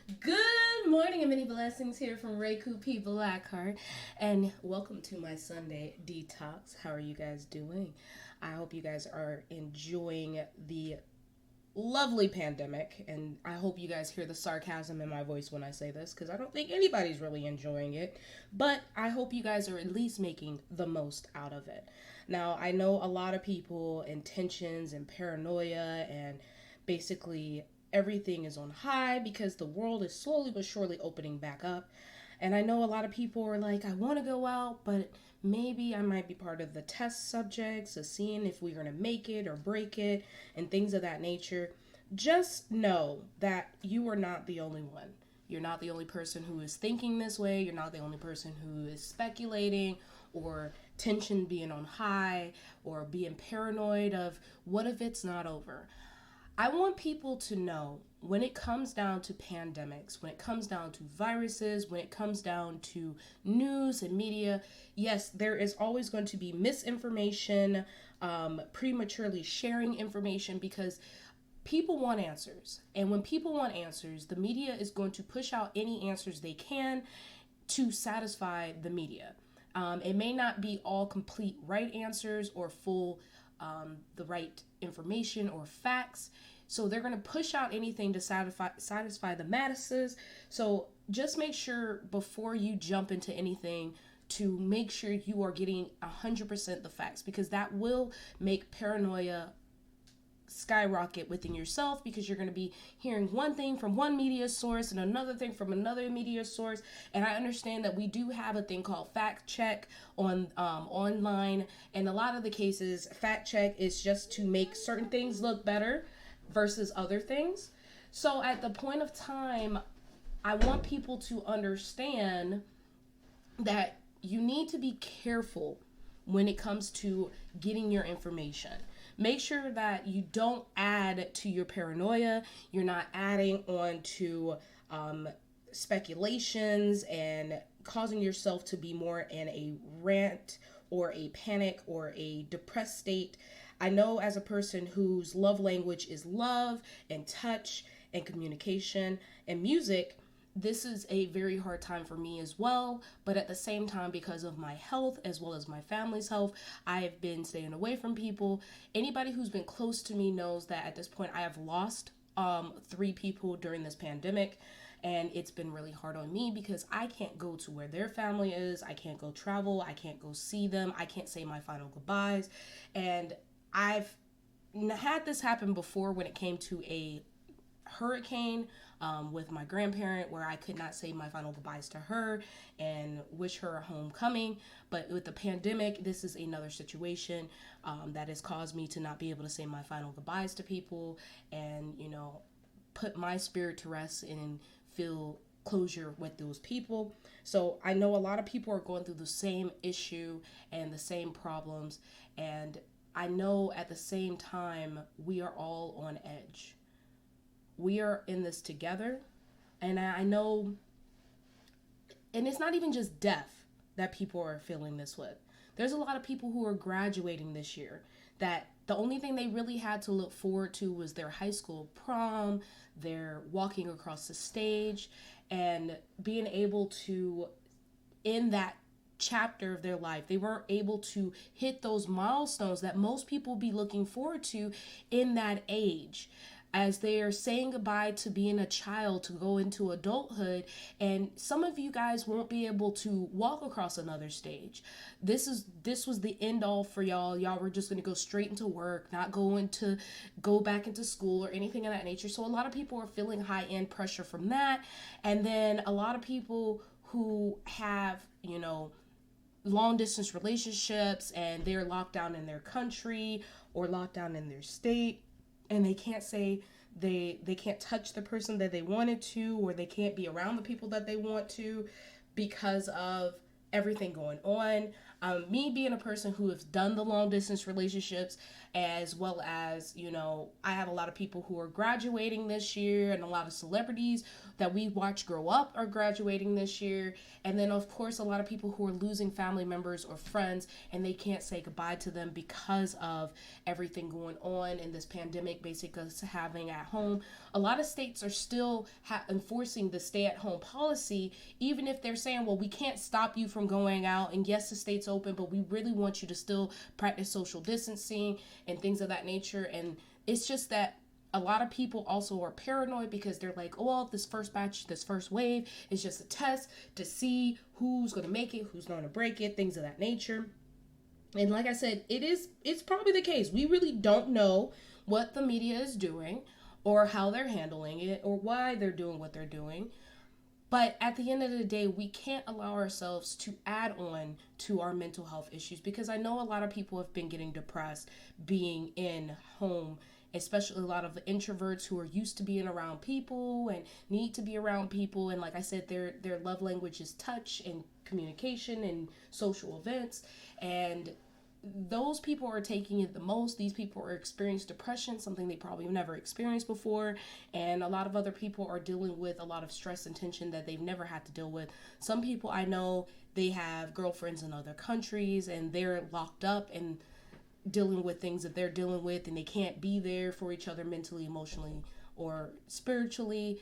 Good morning and many blessings here from Reiko P. Blackheart, and welcome to my Sunday detox. How are you guys doing? I hope you guys are enjoying the lovely pandemic, and I hope you guys hear the sarcasm in my voice when I say this because I don't think anybody's really enjoying it, but I hope you guys are at least making the most out of it. Now, I know a lot of people intentions and paranoia and basically everything is on high because the world is slowly but surely opening back up. And I know a lot of people are like, I want to go out, but maybe I might be part of the test subjects of seeing if we're going to make it or break it and things of that nature. Just know that you are not the only one. You're not the only person who is thinking this way. You're not the only person who is speculating or tension being on high or being paranoid of what if it's not over. I want people to know when it comes down to pandemics, when it comes down to viruses, when it comes down to news and media, yes, there is always going to be misinformation, prematurely sharing information because people want answers. And when people want answers, the media is going to push out any answers they can to satisfy the media. It may not be all complete right answers or full the right information or facts. So they're going to push out anything to satisfy the masses. So just make sure before you jump into anything to make sure you are getting 100% the facts, because that will make paranoia skyrocket within yourself, because you're going to be hearing one thing from one media source and another thing from another media source. And I understand that we do have a thing called fact check on online, and a lot of the cases fact check is just to make certain things look better versus other things. So at the point of time, I want people to understand that you need to be careful when it comes to getting your information. Make sure that you don't add to your paranoia. You're not adding on to speculations and causing yourself to be more in a rant or a panic or a depressed state. I know as a person whose love language is love and touch and communication and music, this is a very hard time for me as well. But at the same time, because of my health as well as my family's health, I've been staying away from people. Anybody who's been close to me knows that at this point I have lost 3 people during this pandemic. And it's been really hard on me because I can't go to where their family is. I can't go travel. I can't go see them. I can't say my final goodbyes. And I've had this happen before when it came to a hurricane with my grandparent, where I could not say my final goodbyes to her and wish her a homecoming. But with the pandemic, this is another situation that has caused me to not be able to say my final goodbyes to people and, put my spirit to rest and feel closure with those people. So I know a lot of people are going through the same issue and the same problems, and I know at the same time we are all on edge. We are in this together, and I know, and it's not even just death that people are feeling this with. There's a lot of people who are graduating this year that the only thing they really had to look forward to was their high school prom, their walking across the stage, and being able to, in that chapter of their life, they weren't able to hit those milestones that most people be looking forward to in that age, as they are saying goodbye to being a child to go into adulthood. And some of you guys won't be able to walk across another stage. This was the end all for y'all were just going to go straight into work, not going to go back into school or anything of that nature. So a lot of people are feeling high end pressure from that. And then a lot of people who have long distance relationships and they're locked down in their country or locked down in their state, and they can't say they can't touch the person that they wanted to, or they can't be around the people that they want to because of everything going on. Me being a person who has done the long distance relationships, as well as, you know, I have a lot of people who are graduating this year, and a lot of celebrities that we watch grow up are graduating this year. And then, of course, a lot of people who are losing family members or friends, and they can't say goodbye to them because of everything going on in this pandemic, basically having at home. A lot of states are still enforcing the stay at home policy, even if they're saying, well, we can't stop you from going out. And yes, the state's open, but we really want you to still practice social distancing and things of that nature. And it's just that a lot of people also are paranoid because they're like, oh, well, this first batch, this first wave is just a test to see who's going to make it, who's going to break it, things of that nature. And like I said, it's probably the case. We really don't know what the media is doing or how they're handling it or why they're doing what they're doing. But at the end of the day, we can't allow ourselves to add on to our mental health issues, because I know a lot of people have been getting depressed being in home, especially a lot of the introverts who are used to being around people and need to be around people. And like I said, their love language is touch and communication and social events. And those people are taking it the most. These people are experiencing depression, something they probably never experienced before. And a lot of other people are dealing with a lot of stress and tension that they've never had to deal with. Some people I know, they have girlfriends in other countries and they're locked up and dealing with things that they're dealing with, and they can't be there for each other mentally, emotionally, or spiritually.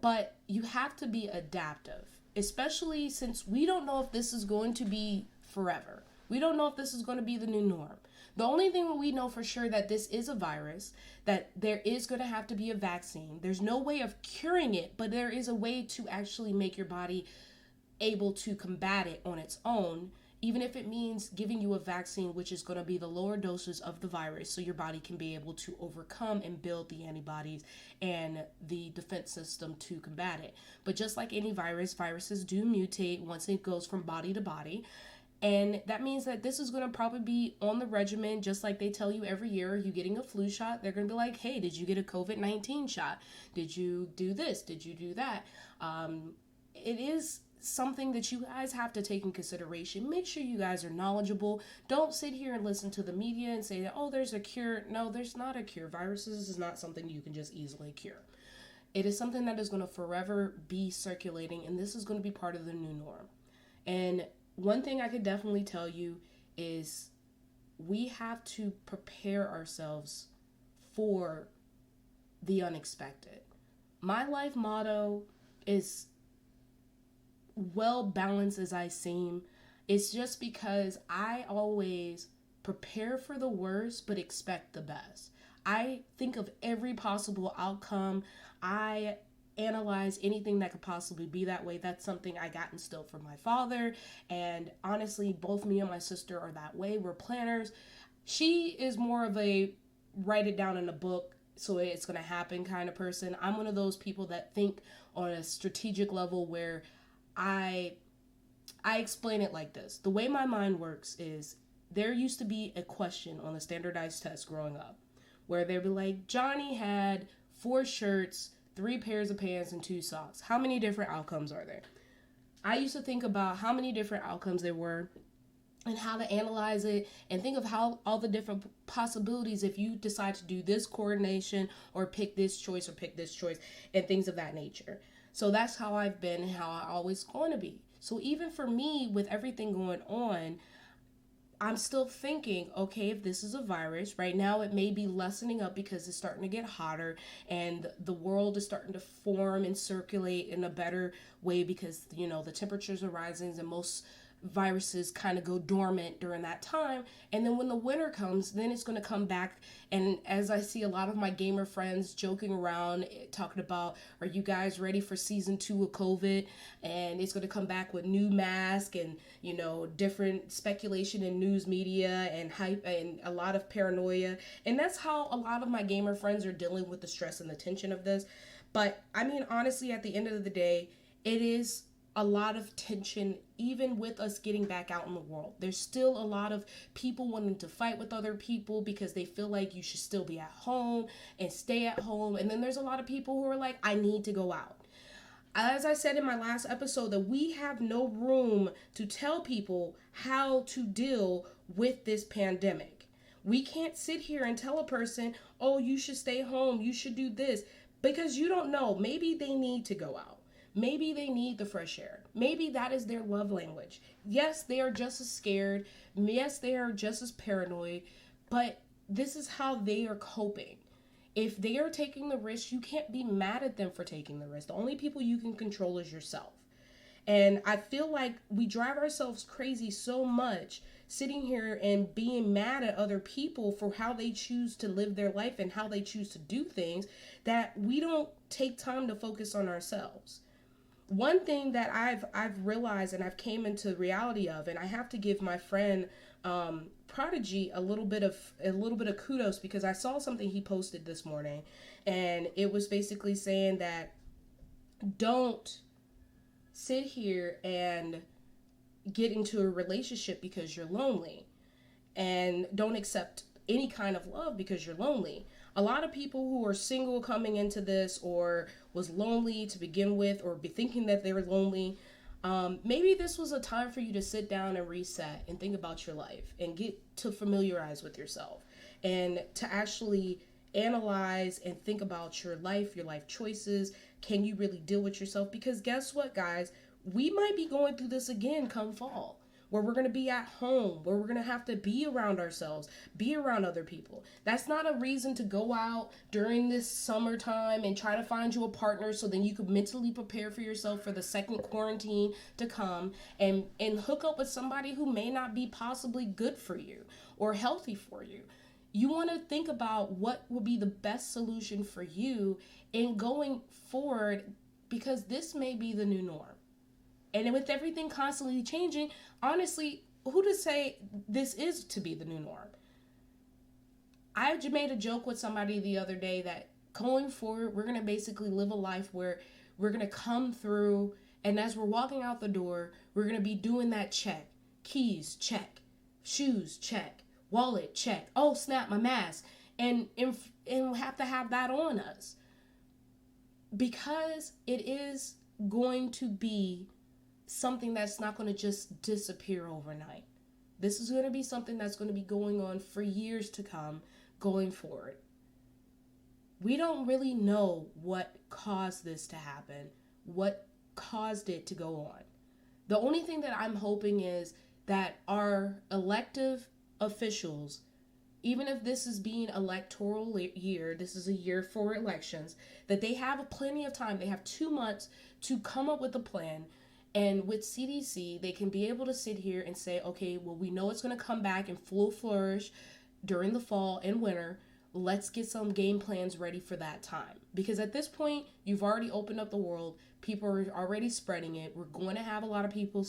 But you have to be adaptive, especially since we don't know if this is going to be forever. We don't know if this is going to be the new norm. The only thing we know for sure that this is a virus, that there is going to have to be a vaccine. There's no way of curing it, but there is a way to actually make your body able to combat it on its own, even if it means giving you a vaccine, which is going to be the lower doses of the virus, so your body can be able to overcome and build the antibodies and the defense system to combat it. But just like any virus, viruses do mutate once it goes from body to body. And that means that this is going to probably be on the regimen, just like they tell you every year. Are you getting a flu shot? They're going to be like, hey, did you get a COVID-19 shot? Did you do this? Did you do that? It is something that you guys have to take in consideration. Make sure you guys are knowledgeable. Don't sit here and listen to the media and say, oh, there's a cure. No, there's not a cure. Viruses is not something you can just easily cure. It is something that is going to forever be circulating, and this is going to be part of the new norm. And one thing I could definitely tell you is we have to prepare ourselves for the unexpected. My life motto is well balanced as I seem. It's just because I always prepare for the worst but expect the best. I think of every possible outcome. I analyze anything that could possibly be that way. That's something I got instilled from my father. And honestly, both me and my sister are that way. We're planners. She is more of a write it down in a book so it's going to happen kind of person. I'm one of those people that think on a strategic level where I explain it like this. The way my mind works is there used to be a question on the standardized test growing up where they'd be like, Johnny had 4 shirts, 3 pairs of pants, and 2 socks. How many different outcomes are there? I used to think about how many different outcomes there were and how to analyze it and think of how all the different possibilities if you decide to do this coordination or pick this choice and things of that nature. So that's how I've been and how I always going to be. So even for me, with everything going on, I'm still thinking, okay, if this is a virus, right now it may be lessening up because it's starting to get hotter and the world is starting to form and circulate in a better way because, you know, the temperatures are rising and most viruses kind of go dormant during that time. And then when the winter comes, then it's going to come back. And as I see a lot of my gamer friends joking around, talking about, are you guys ready for season 2 of COVID? And it's going to come back with new masks and, you know, different speculation in news media and hype and a lot of paranoia. And that's how a lot of my gamer friends are dealing with the stress and the tension of this. But I mean, honestly, at the end of the day, it is a lot of tension, even with us getting back out in the world. There's still a lot of people wanting to fight with other people because they feel like you should still be at home and stay at home. And then there's a lot of people who are like, I need to go out. as I said in my last episode, that we have no room to tell people how to deal with this pandemic. We can't sit here and tell a person, oh, you should stay home, you should do this, because you don't know. Maybe they need to go out. Maybe they need the fresh air. Maybe that is their love language. Yes, they are just as scared. Yes, they are just as paranoid, but this is how they are coping. If they are taking the risk, you can't be mad at them for taking the risk. The only people you can control is yourself. And I feel like we drive ourselves crazy so much sitting here and being mad at other people for how they choose to live their life and how they choose to do things, that we don't take time to focus on ourselves. One thing that I've realized and I've came into reality of, and I have to give my friend Prodigy a little bit of kudos, because I saw something he posted this morning, and it was basically saying that don't sit here and get into a relationship because you're lonely, and don't accept any kind of love because you're lonely. A lot of people who are single coming into this, or was lonely to begin with, or be thinking that they were lonely, maybe this was a time for you to sit down and reset and think about your life and get to familiarize with yourself, and to actually analyze and think about your life choices. Can you really deal with yourself? Because guess what, guys? We might be going through this again come fall, where we're going to be at home, where we're going to have to be around ourselves, be around other people. That's not a reason to go out during this summertime and try to find you a partner so then you could mentally prepare for yourself for the second quarantine to come, and hook up with somebody who may not be possibly good for you or healthy for you. You want to think about what will be the best solution for you in going forward, because this may be the new norm. And with everything constantly changing, honestly, who to say this is to be the new norm? I made a joke with somebody the other day that going forward, we're going to basically live a life where we're going to come through, and as we're walking out the door, we're going to be doing that check. Keys, check. Shoes, check. Wallet, check. Oh, snap, my mask. And we have to have that on us, because it is going to be something that's not going to just disappear overnight. This is going to be something that's going to be going on for years to come, going forward. We don't really know what caused this to happen, what caused it to go on. The only thing that I'm hoping is that our elective officials, even if this is being electoral year, this is a year for elections, that they have plenty of time. They have 2 months to come up with a plan. And with CDC, they can be able to sit here and say, okay, well, we know it's going to come back in full flourish during the fall and winter. Let's get some game plans ready for that time. Because at this point, you've already opened up the world. People are already spreading it. We're going to have a lot of people,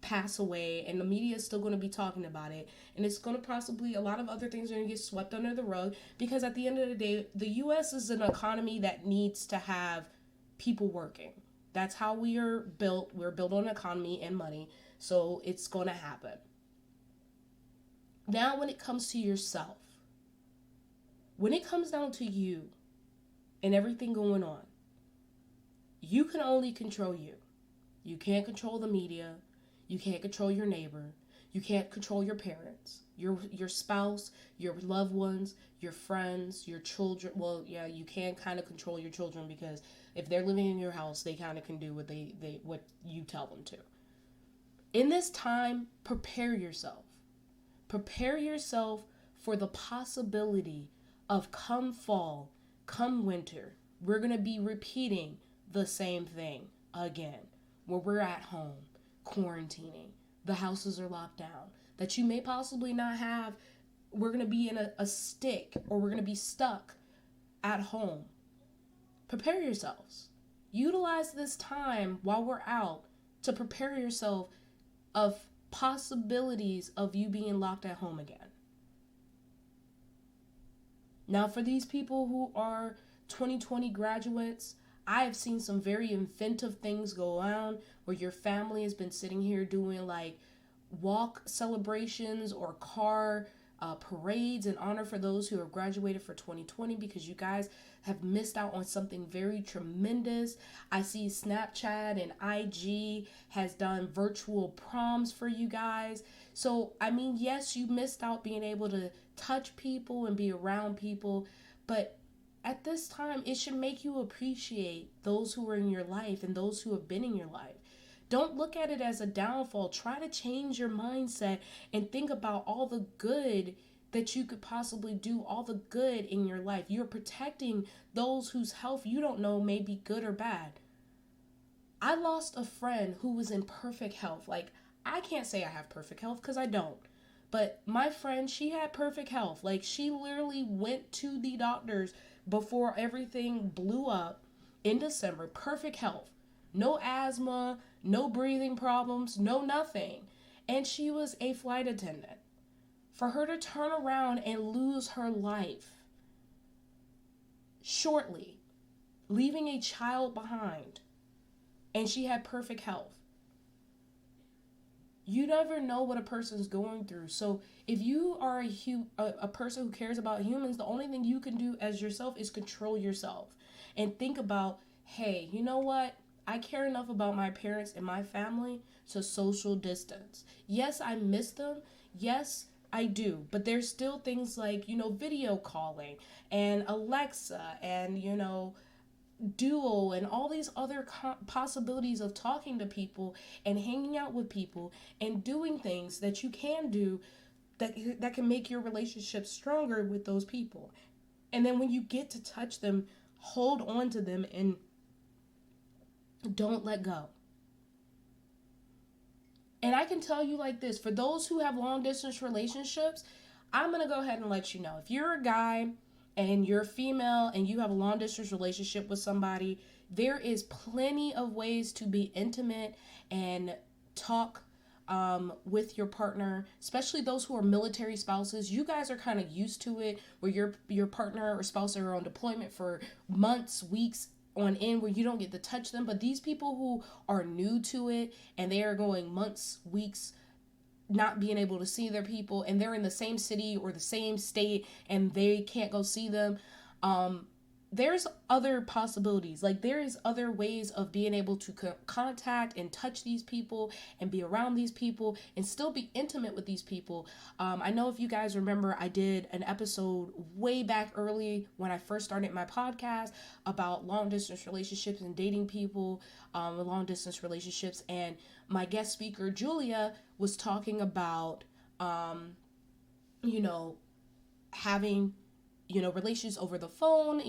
pass away, and the media is still going to be talking about it. And it's going to possibly, a lot of other things are going to get swept under the rug, because at the end of the day, the U.S. is an economy that needs to have people working. That's how we are built. We're built on economy and money. So it's going to happen. Now, when it comes to yourself, when it comes down to you and everything going on, you can only control you. You can't control the media. You can't control your neighbor. You can't control your parents, your spouse, your loved ones, your friends, your children. Well, yeah, you can kind of control your children, because if they're living in your house, they kind of can do what what you tell them to. In this time, prepare yourself. Prepare yourself for the possibility of come fall, come winter, we're going to be repeating the same thing again, where we're at home, quarantining, the houses are locked down, that you may possibly not have, we're going to be in a stick, or we're going to be stuck at home. Prepare yourselves. Utilize this time while we're out to prepare yourself of possibilities of you being locked at home again. Now, for these people who are 2020 graduates, I have seen some very inventive things go on where your family has been sitting here doing like walk celebrations or car parades in honor for those who have graduated for 2020, because you guys have missed out on something very tremendous. I see Snapchat and IG has done virtual proms for you guys. So, I mean, yes, you missed out being able to touch people and be around people, but at this time, it should make you appreciate those who are in your life and those who have been in your life. Don't look at it as a downfall. Try to change your mindset and think about all the good that you could possibly do, all the good in your life. You're protecting those whose health you don't know may be good or bad. I lost a friend who was in perfect health. Like, I can't say I have perfect health because I don't. But my friend, she had perfect health. Like, she literally went to the doctors before everything blew up in December. Perfect health. No asthma, no breathing problems, no nothing. And she was a flight attendant. For her to turn around and lose her life shortly, leaving a child behind, and she had perfect health. You never know what a person's going through. So if you are a person who cares about humans, the only thing you can do as yourself is control yourself and think about, hey, you know what? I care enough about my parents and my family to social distance. Yes, I miss them. Yes, I do. But there's still things like, video calling and Alexa and, Duo and all these other possibilities of talking to people and hanging out with people and doing things that you can do that can make your relationship stronger with those people. And then when you get to touch them, hold on to them and don't let go. And I can tell you like this, for those who have long distance relationships, I'm going to go ahead and let you know. If you're a guy and you're female and you have a long distance relationship with somebody, there is plenty of ways to be intimate and talk with your partner, especially those who are military spouses. You guys are kind of used to it where your partner or spouse are on deployment for months, weeks on end where you don't get to touch them. But these people who are new to it and they are going months, weeks, not being able to see their people, and they're in the same city or the same state and they can't go see them, there's other possibilities. Like, there is other ways of being able to contact and touch these people and be around these people and still be intimate with these people. I know if you guys remember, I did an episode way back early when I first started my podcast about long distance relationships and dating people with long distance relationships. And my guest speaker, Julia, was talking about, having relations over the phone,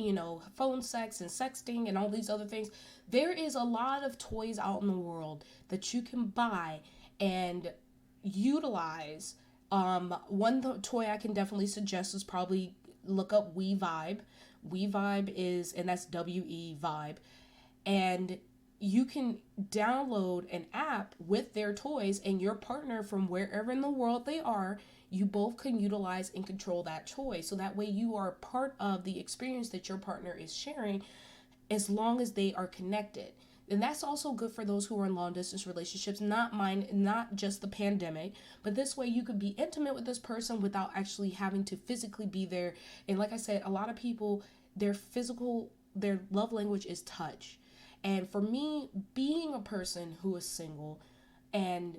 phone sex and sexting and all these other things. There is a lot of toys out in the world that you can buy and utilize. One toy I can definitely suggest is probably look up We Vibe. We Vibe is, and that's WE Vibe. And you can download an app with their toys, and your partner from wherever in the world they are, you both can utilize and control that toy. So that way you are part of the experience that your partner is sharing as long as they are connected. And that's also good for those who are in long distance relationships, not just the pandemic, but this way you could be intimate with this person without actually having to physically be there. And like I said, a lot of people, their love language is touch. And for me, being a person who is single and,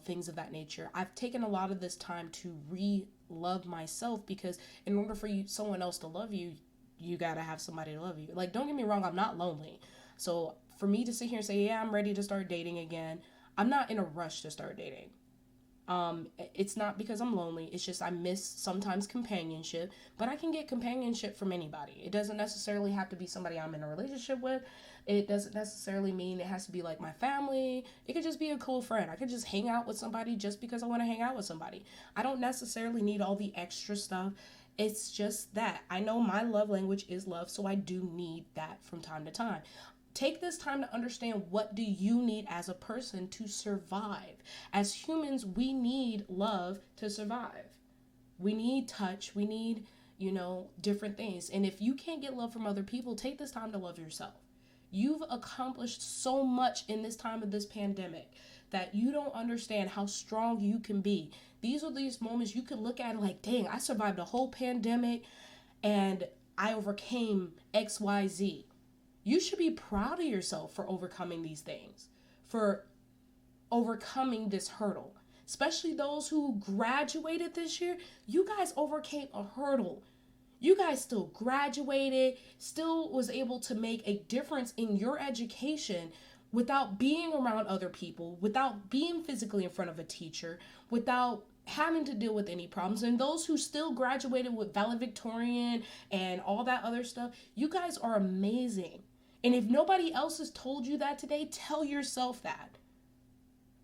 things of that nature, I've taken a lot of this time to re-love myself, because in order for someone else to love you, you got to have somebody to love you. Like, don't get me wrong, I'm not lonely. So for me to sit here and say, yeah, I'm ready to start dating again, I'm not in a rush to start dating. It's not because I'm lonely. It's just I miss sometimes companionship, but I can get companionship from anybody. It doesn't necessarily have to be somebody I'm in a relationship with. It doesn't necessarily mean it has to be like my family. It could just be a cool friend. I could just hang out with somebody just because I want to hang out with somebody. I don't necessarily need all the extra stuff. It's just that I know my love language is love, so I do need that from time to time. Take this time to understand, what do you need as a person to survive? As humans, we need love to survive. We need touch. We need, different things. And if you can't get love from other people, take this time to love yourself. You've accomplished so much in this time of this pandemic. that you don't understand how strong you can be. These are these moments you could look at it like, dang, I survived a whole pandemic and I overcame XYZ. You should be proud of yourself for overcoming these things, for overcoming this hurdle. Especially those who graduated this year, you guys overcame a hurdle. You guys still graduated, still was able to make a difference in your education without being around other people, without being physically in front of a teacher, without having to deal with any problems. And those who still graduated with valedictorian and all that other stuff, you guys are amazing. And if nobody else has told you that today, tell yourself that.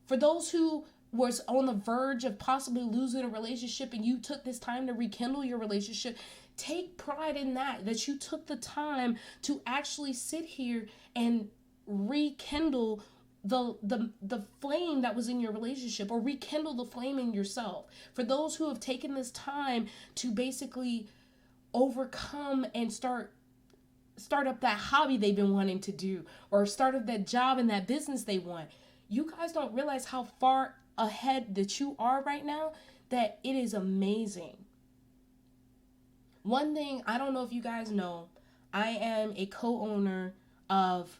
For those who was on the verge of possibly losing a relationship and you took this time to rekindle your relationship, take pride in that you took the time to actually sit here and rekindle the flame that was in your relationship, or rekindle the flame in yourself. For those who have taken this time to basically overcome and start up that hobby they've been wanting to do, or start up that job and that business they want. You guys don't realize how far ahead that you are right now, that it is amazing. One thing, I don't know if you guys know, I am a co-owner of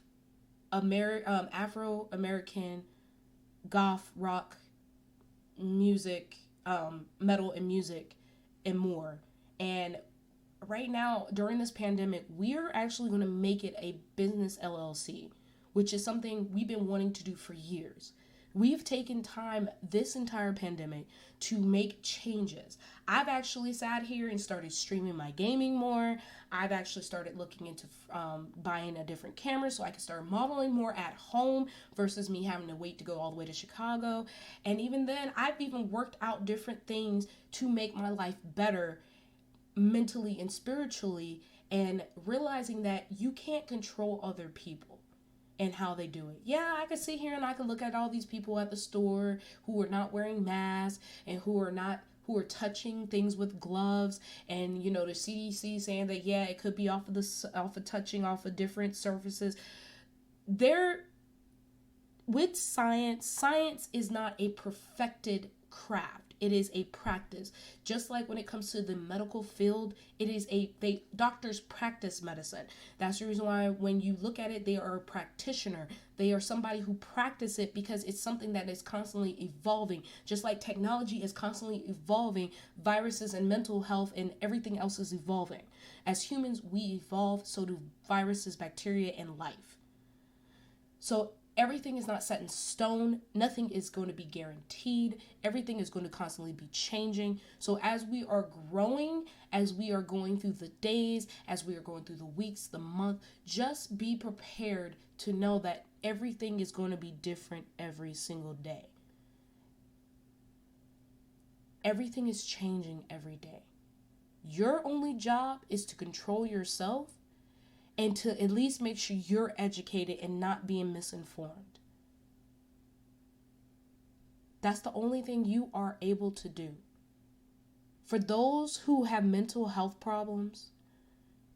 Afro-American goth rock music, metal and music, and more. And right now, during this pandemic, we are actually going to make it a business LLC, which is something we've been wanting to do for years. We've taken time this entire pandemic to make changes. I've actually sat here and started streaming my gaming more. I've actually started looking into buying a different camera so I can start modeling more at home versus me having to wait to go all the way to Chicago. And even then, I've even worked out different things to make my life better mentally and spiritually, and realizing that you can't control other people and how they do it. Yeah, I could sit here and I could look at all these people at the store who are not wearing masks and who are touching things with gloves, and the CDC saying that it could be off of touching off of different surfaces. With science is not a perfected craft. It is a practice. Just like when it comes to the medical field, doctors practice medicine. That's the reason why when you look at it, they are a practitioner. They are somebody who practice it because it's something that is constantly evolving. Just like technology is constantly evolving, viruses and mental health and everything else is evolving. As humans, we evolve, so do viruses, bacteria, and life. So everything is not set in stone. Nothing is going to be guaranteed. Everything is going to constantly be changing. So as we are growing, as we are going through the days, as we are going through the weeks, the month, just be prepared to know that everything is going to be different every single day. Everything is changing every day. Your only job is to control yourself and to at least make sure you're educated and not being misinformed. That's the only thing you are able to do. For those who have mental health problems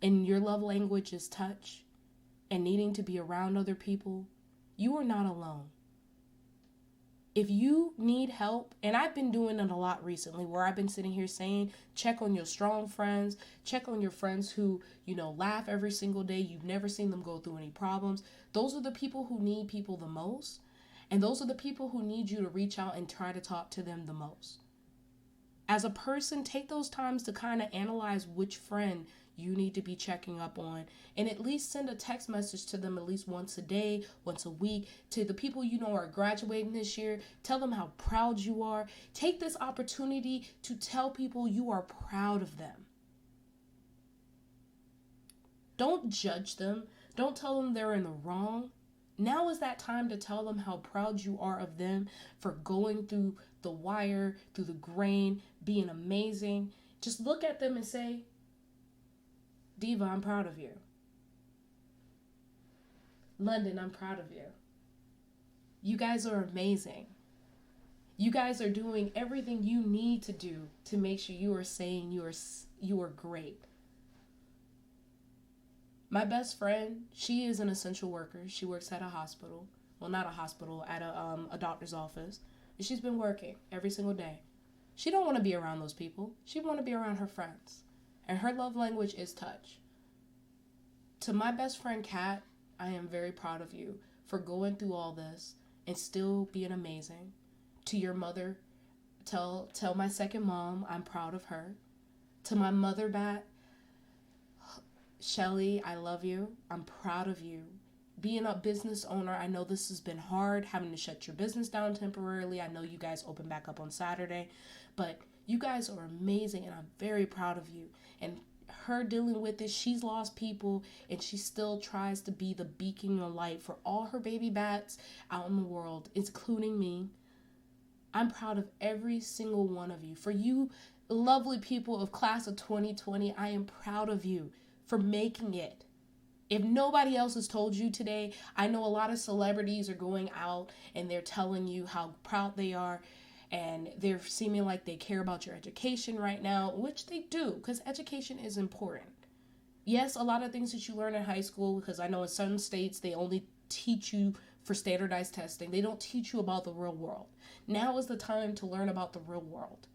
and your love language is touch and needing to be around other people, you are not alone. If you need help, and I've been doing it a lot recently where I've been sitting here saying, check on your strong friends, check on your friends who, laugh every single day. You've never seen them go through any problems. Those are the people who need people the most. And those are the people who need you to reach out and try to talk to them the most. As a person, take those times to kind of analyze which friend you need to be checking up on, and at least send a text message to them at least once a day, once a week. To the people are graduating this year, tell them how proud you are. Take this opportunity to tell people you are proud of them. Don't judge them. Don't tell them they're in the wrong. Now is that time to tell them how proud you are of them for going through the wire, through the grain, being amazing. Just look at them and say, Diva, I'm proud of you. London, I'm proud of you. You guys are amazing. You guys are doing everything you need to do to make sure you are saying you are great. My best friend, she is an essential worker. She works at a hospital. well, not a hospital, at a doctor's office. And she's been working every single day. She don't want to be around those people. She want to be around her friends. And her love language is touch. To my best friend, Kat, I am very proud of you for going through all this and still being amazing. To your mother, tell my second mom I'm proud of her. To my mother bat, Shelly, I love you. I'm proud of you. Being a business owner, I know this has been hard, having to shut your business down temporarily. I know you guys open back up on Saturday, but you guys are amazing, and I'm very proud of you. And her dealing with this, she's lost people, and she still tries to be the beacon of light for all her baby bats out in the world, including me. I'm proud of every single one of you. For you lovely people of class of 2020, I am proud of you for making it. If nobody else has told you today, I know a lot of celebrities are going out and they're telling you how proud they are, and they're seeming like they care about your education right now, which they do, because education is important. Yes, a lot of things that you learn in high school, because I know in some states they only teach you for standardized testing. They don't teach you about the real world. Now is the time to learn about the real world.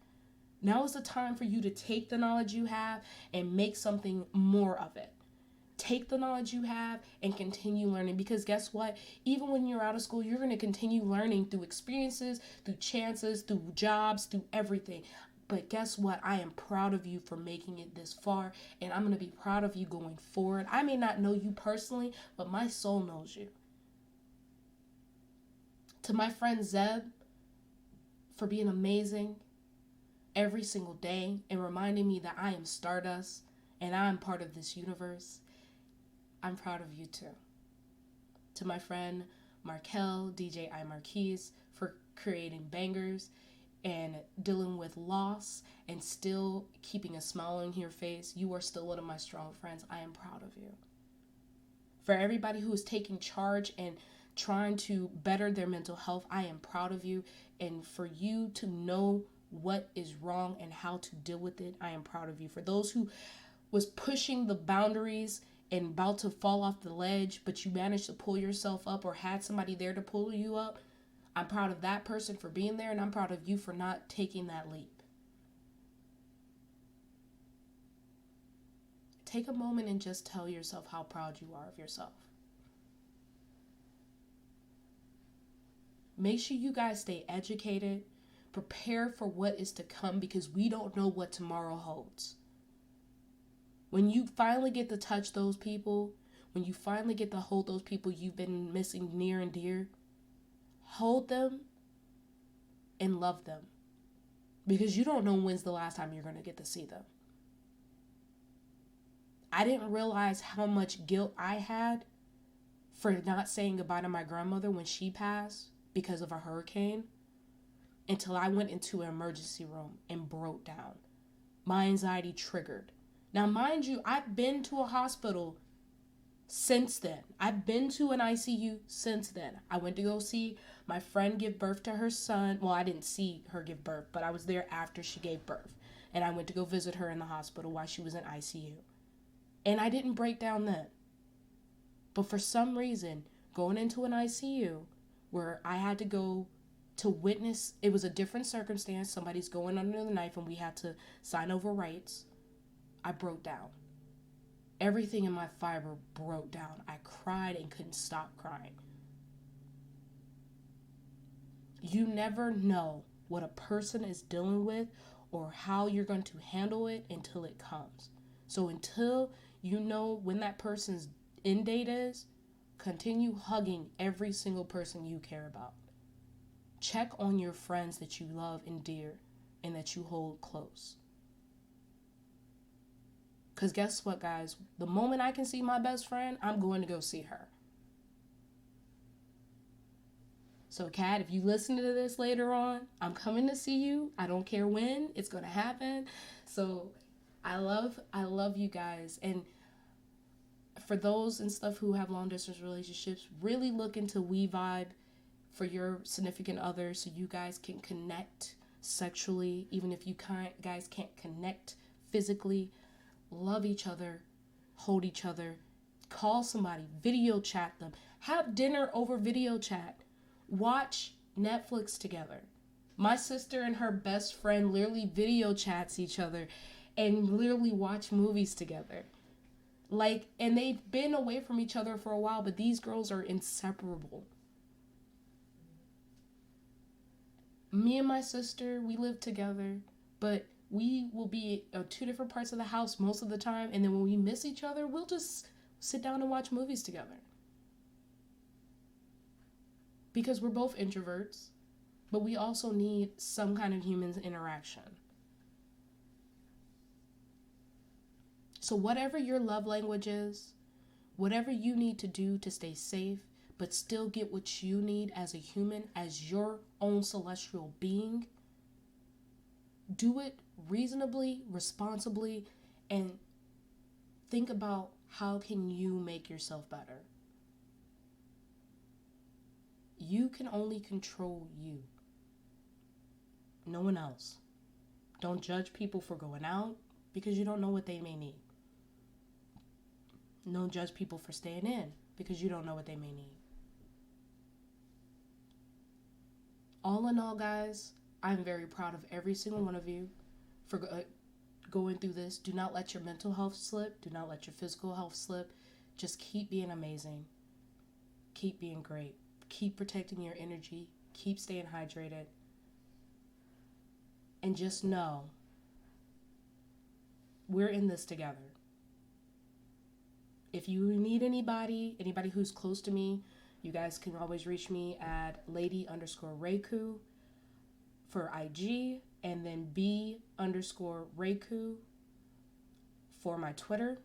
Now is the time for you to take the knowledge you have and make something more of it. Take the knowledge you have and continue learning, because guess what? Even when you're out of school, you're going to continue learning through experiences, through chances, through jobs, through everything. But guess what? I am proud of you for making it this far, and I'm going to be proud of you going forward. I may not know you personally, but my soul knows you. To my friend Zeb, for being amazing every single day and reminding me that I am stardust and I'm part of this universe. I'm proud of you too. To my friend Markel, DJ I Marquise, for creating bangers and dealing with loss and still keeping a smile on your face. You are still one of my strong friends. I am proud of you. For everybody who is taking charge and trying to better their mental health, I am proud of you. And for you to know what is wrong and how to deal with it, I am proud of you. For those who was pushing the boundaries and about to fall off the ledge, but you managed to pull yourself up or had somebody there to pull you up, I'm proud of that person for being there, and I'm proud of you for not taking that leap. Take a moment and just tell yourself how proud you are of yourself. Make sure you guys stay educated, prepare for what is to come, because we don't know what tomorrow holds. When you finally get to touch those people, when you finally get to hold those people you've been missing near and dear, hold them and love them, because you don't know when's the last time you're going to get to see them. I didn't realize how much guilt I had for not saying goodbye to my grandmother when she passed because of a hurricane until I went into an emergency room and broke down. My anxiety triggered. Now, mind you, I've been to a hospital since then. I've been to an ICU since then. I went to go see my friend give birth to her son. Well, I didn't see her give birth, but I was there after she gave birth. And I went to go visit her in the hospital while she was in ICU. And I didn't break down then. But for some reason, going into an ICU where I had to go to witness, it was a different circumstance. Somebody's going under the knife and we had to sign over rights. I broke down. Everything in my fiber broke down. I cried and couldn't stop crying. You never know what a person is dealing with or how you're going to handle it until it comes. So until you know when that person's end date is, continue hugging every single person you care about. Check on your friends that you love and dear and that you hold close. Because guess what, guys? The moment I can see my best friend, I'm going to go see her. So, Kat, if you listen to this later on, I'm coming to see you. I don't care when. It's going to happen. So, I love you guys. And for those and stuff who have long-distance relationships, really look into We Vibe for your significant other so you guys can connect sexually, even if you guys can't connect physically. Love each other, hold each other, call somebody, video chat them, Have dinner over video chat. Watch Netflix together. My sister and her best friend literally video chats each other and literally watch movies together. Like, and they've been away from each other for a while, but these girls are inseparable. Me and my sister, we live together, but we will be at two different parts of the house most of the time, and then when we miss each other, we'll just sit down and watch movies together. Because we're both introverts, but we also need some kind of human interaction. So whatever your love language is, whatever you need to do to stay safe, but still get what you need as a human, as your own celestial being, do it reasonably, responsibly, and think about how can you make yourself better. You can only control you. No one else. Don't judge people for going out because you don't know what they may need. Don't judge people for staying in because you don't know what they may need. All in all, guys, I'm very proud of every single one of you for going through this. Do not let your mental health slip. Do not let your physical health slip. Just keep being amazing. Keep being great. Keep protecting your energy. Keep staying hydrated. And just know, we're in this together. If you need anybody who's close to me, you guys can always reach me at lady_Reiko for IG, and then B_Reiko for my Twitter.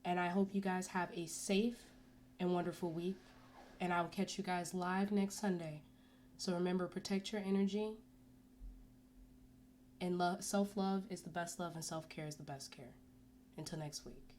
And I hope you guys have a safe and wonderful week. And I will catch you guys live next Sunday. So remember, protect your energy. And self-love is the best love, and self-care is the best care. Until next week.